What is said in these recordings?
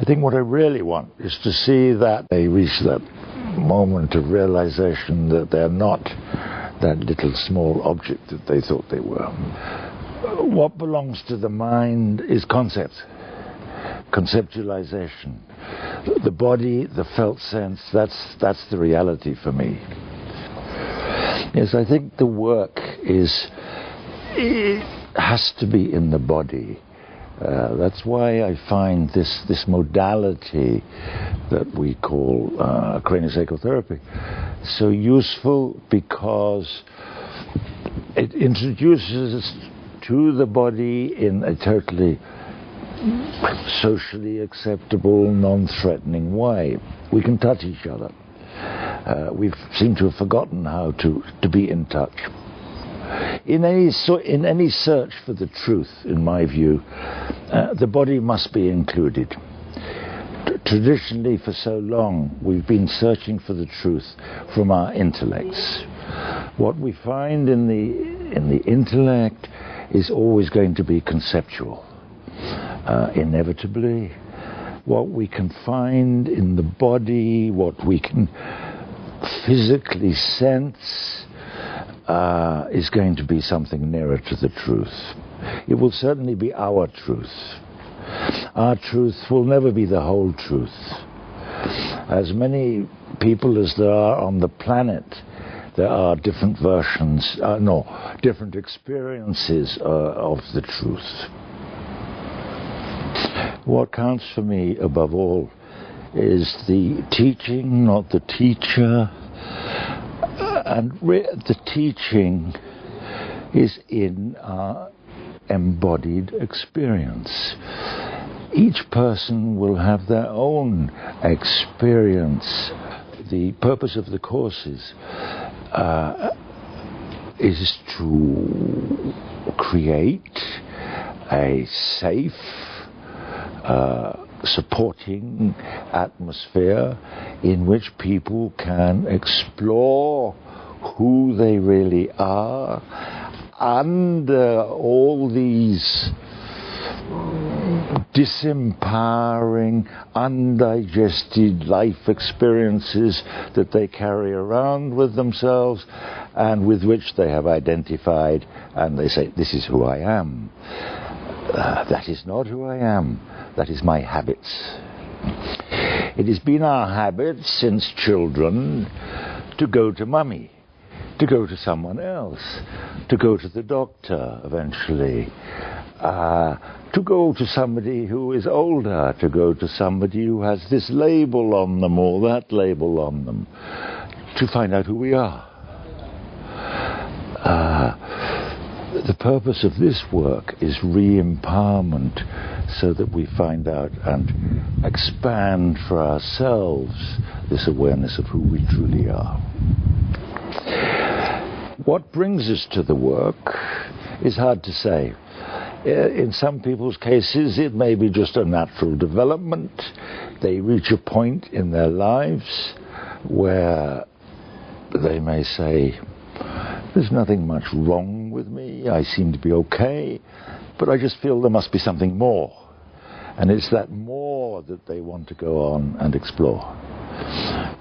I think what I really want is to see that they reach that moment of realization that they're not that little small object that they thought they were. What belongs to the mind is concept, conceptualization. The body, the felt sense, that's the reality for me. Yes, I think the work has to be in the body. That's why I find this modality that we call craniosacral therapy so useful, because it introduces us to the body in a totally socially acceptable, non-threatening way. We can touch each other. We seem to have forgotten how to be in touch. In any search for the truth, in my view, the body must be included. Traditionally, for so long, we've been searching for the truth from our intellects. What we find in the intellect is always going to be conceptual. Inevitably, what we can find in the body, what we can physically sense, is going to be something nearer to the truth. It will certainly be our truth. Our truth will never be the whole truth. As many people as there are on the planet, there are different versions, different experiences of the truth. What counts for me above all is the teaching, not the teacher. And the teaching is in our embodied experience. Each person will have their own experience. The purpose of the courses is to create a safe, supporting atmosphere in which people can explore who they really are under all these disempowering, undigested life experiences that they carry around with themselves and with which they have identified, and they say, this is who I am. That is not who I am. That is my habits. It has been our habit since children to go to mummy, to go to someone else, to go to the doctor eventually, to go to somebody who is older, to go to somebody who has this label on them or that label on them, to find out who we are. The purpose of this work is re-empowerment, so that we find out and expand for ourselves this awareness of who we truly are. What brings us to the work is hard to say. In some people's cases, it may be just a natural development. They reach a point in their lives where they may say, there's nothing much wrong with me, I seem to be okay, but I just feel there must be something more. And it's that more that they want to go on and explore.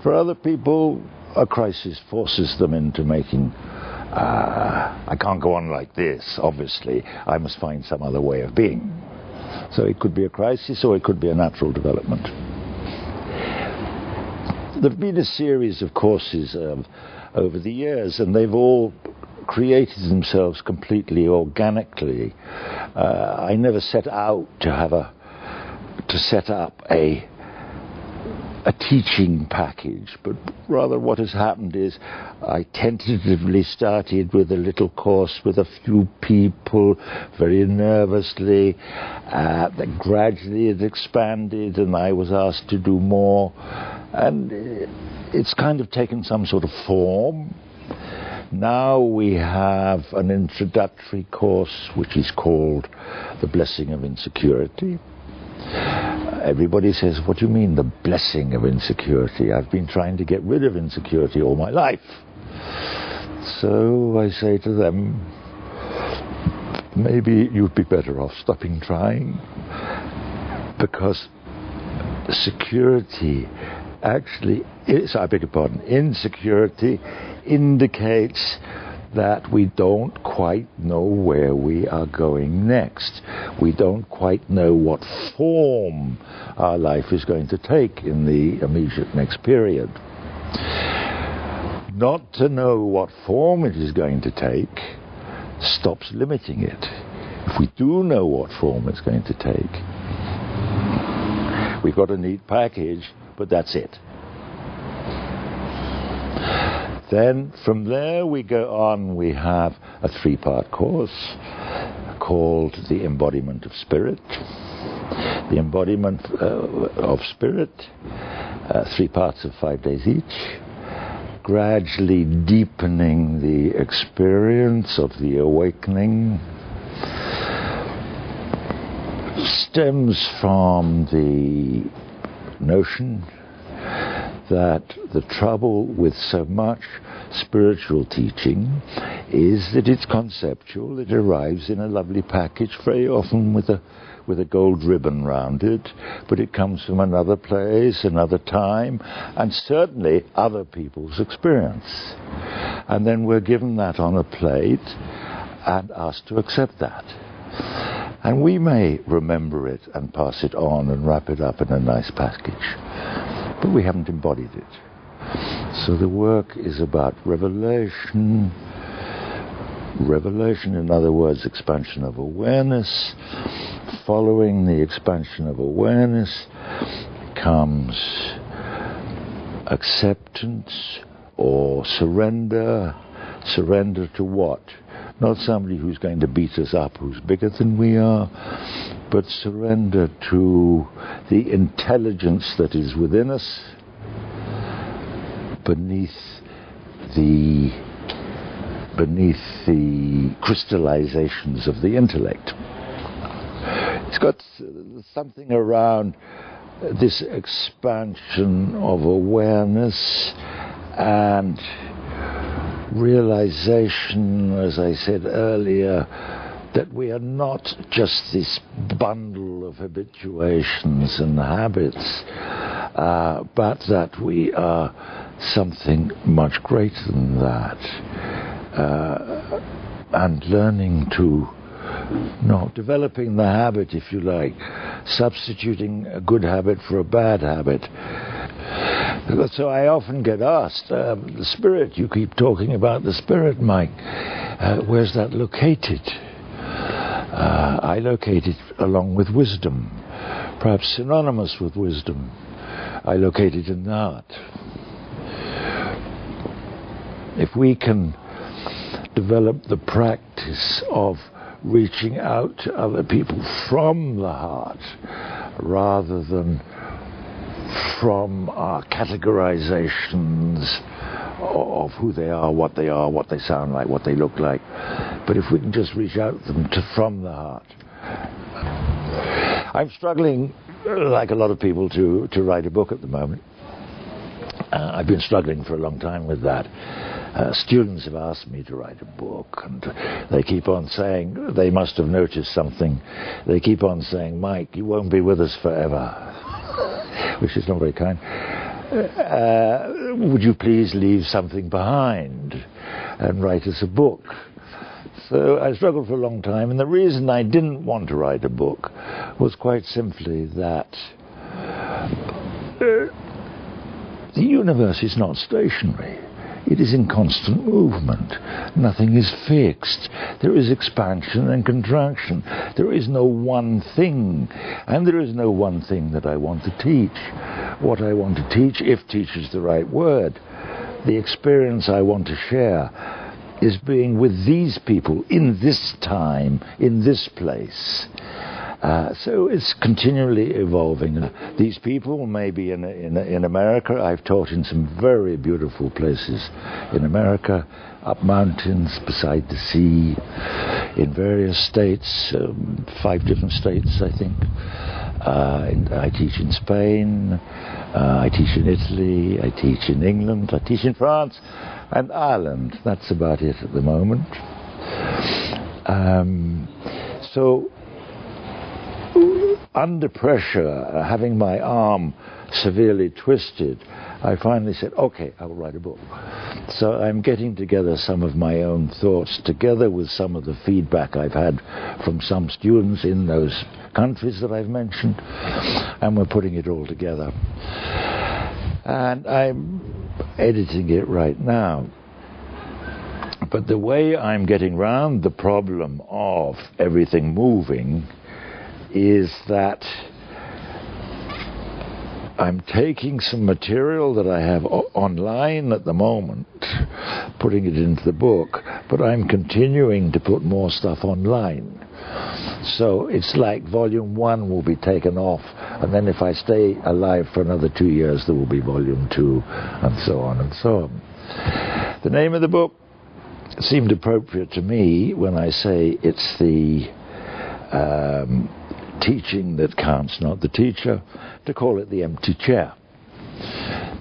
For other people, a crisis forces them into making, I can't go on like this, obviously, I must find some other way of being. So it could be a crisis or it could be a natural development. There have been a series of courses over the years, and they've all created themselves completely organically. I never set out to set up a teaching package, but rather what has happened is I tentatively started with a little course with a few people, very nervously. Then gradually it expanded and I was asked to do more, and it's kind of taken some sort of form. Now we have an introductory course which is called The Blessing of Insecurity. Everybody says, what do you mean, the blessing of insecurity? I've been trying to get rid of insecurity all my life. So I say to them, maybe you'd be better off stopping trying, because security actually is, I beg your pardon, insecurity indicates that we don't quite know where we are going next. We don't quite know what form our life is going to take in the immediate next period. Not to know what form it is going to take stops limiting it. If we do know what form it's going to take, we've got a neat package, but that's it. Then from there we go on, we have a 3-part course called The Embodiment of Spirit. The Embodiment of Spirit, 3 parts of 5 days each, gradually deepening the experience of the awakening, stems from the notion that the trouble with so much spiritual teaching is that it's conceptual. It arrives in a lovely package, very often with a gold ribbon round it, but it comes from another place, another time, and certainly other people's experience. And then we're given that on a plate and asked to accept that. And we may remember it and pass it on and wrap it up in a nice package, but we haven't embodied it. So the work is about revelation. Revelation, in other words, expansion of awareness. Following the expansion of awareness comes acceptance or surrender. Surrender to what? Not somebody who's going to beat us up, who's bigger than we are, but surrender to the intelligence that is within us, beneath the crystallizations of the intellect. It's got something around this expansion of awareness and realization, as I said earlier, that we are not just this bundle of habituations and habits, but that we are something much greater than that. And learning to, developing the habit, if you like, substituting a good habit for a bad habit. So I often get asked, the spirit, you keep talking about the spirit, Mike, where's that located? I locate it along with wisdom, perhaps synonymous with wisdom. I locate it in the heart. If we can develop the practice of reaching out to other people from the heart rather than from our categorizations of who they are, what they sound like, what they look like. But if we can just reach out to them from the heart. I'm struggling, like a lot of people, to write a book at the moment. I've been struggling for a long time with that. Students have asked me to write a book, and they keep on saying, they must have noticed something. They keep on saying, Mike, you won't be with us forever, which is not very kind. Would you please leave something behind and write us a book? So I struggled for a long time, and the reason I didn't want to write a book was quite simply that the universe is not stationary. It is in constant movement. Nothing is fixed. There is expansion and contraction. There is no one thing. And there is no one thing that I want to teach. What I want to teach, if teach is the right word, the experience I want to share is being with these people in this time, in this place. So it's continually evolving. These people may be in America. I've taught in some very beautiful places in America, up mountains, beside the sea, in various states, 5 different states, I think. I teach in Spain, I teach in Italy, I teach in England, I teach in France and Ireland. That's about it at the moment. So under pressure, having my arm severely twisted, I finally said, okay, I will write a book. So I'm getting together some of my own thoughts, together with some of the feedback I've had from some students in those countries that I've mentioned, and we're putting it all together. And I'm editing it right now. But the way I'm getting round the problem of everything moving is that I'm taking some material that I have online at the moment, putting it into the book, but I'm continuing to put more stuff online. So it's like volume 1 will be taken off, and then if I stay alive for another 2 years, there will be volume 2, and so on and so on. The name of the book seemed appropriate to me when I say it's the teaching that counts, not the teacher, to call it the empty chair.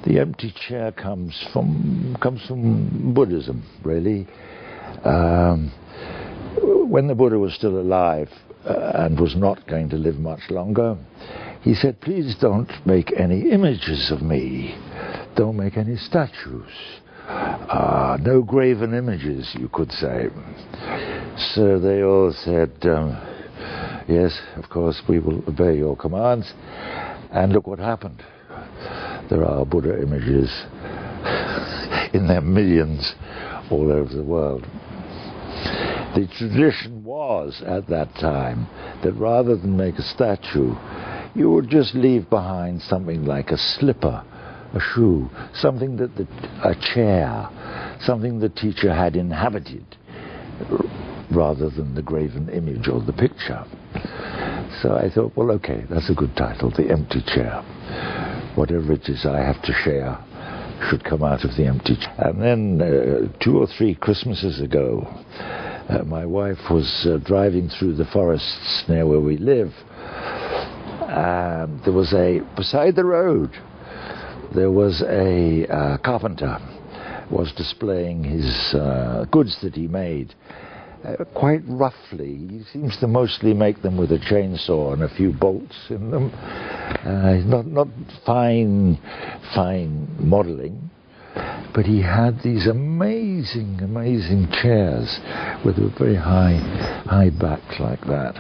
The empty chair comes from Buddhism, really. When the Buddha was still alive and was not going to live much longer, he said, please don't make any images of me. Don't make any statues. No graven images, you could say. So they all said, yes, of course, we will obey your commands. And look what happened. There are Buddha images in their millions all over the world. The tradition was, at that time, that rather than make a statue, you would just leave behind something like a slipper, a shoe, something that a chair, something the teacher had inhabited, rather than the graven image or the picture. So I thought, well, okay, that's a good title, The Empty Chair. Whatever it is I have to share should come out of the empty chair. And then 2 or 3 Christmases ago, my wife was driving through the forests near where we live, and there was beside the road, there was a carpenter was displaying his goods that he made. Quite roughly. He seems to mostly make them with a chainsaw and a few bolts in them. Not fine modeling, but he had these amazing chairs with a very high back like that,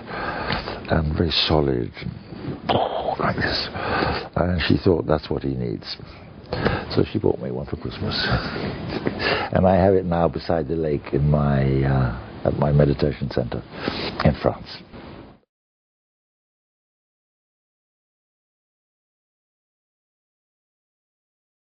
and very solid, like this. And she thought that's what he needs. So she bought me one for Christmas. And I have it now beside the lake in at my meditation center in France.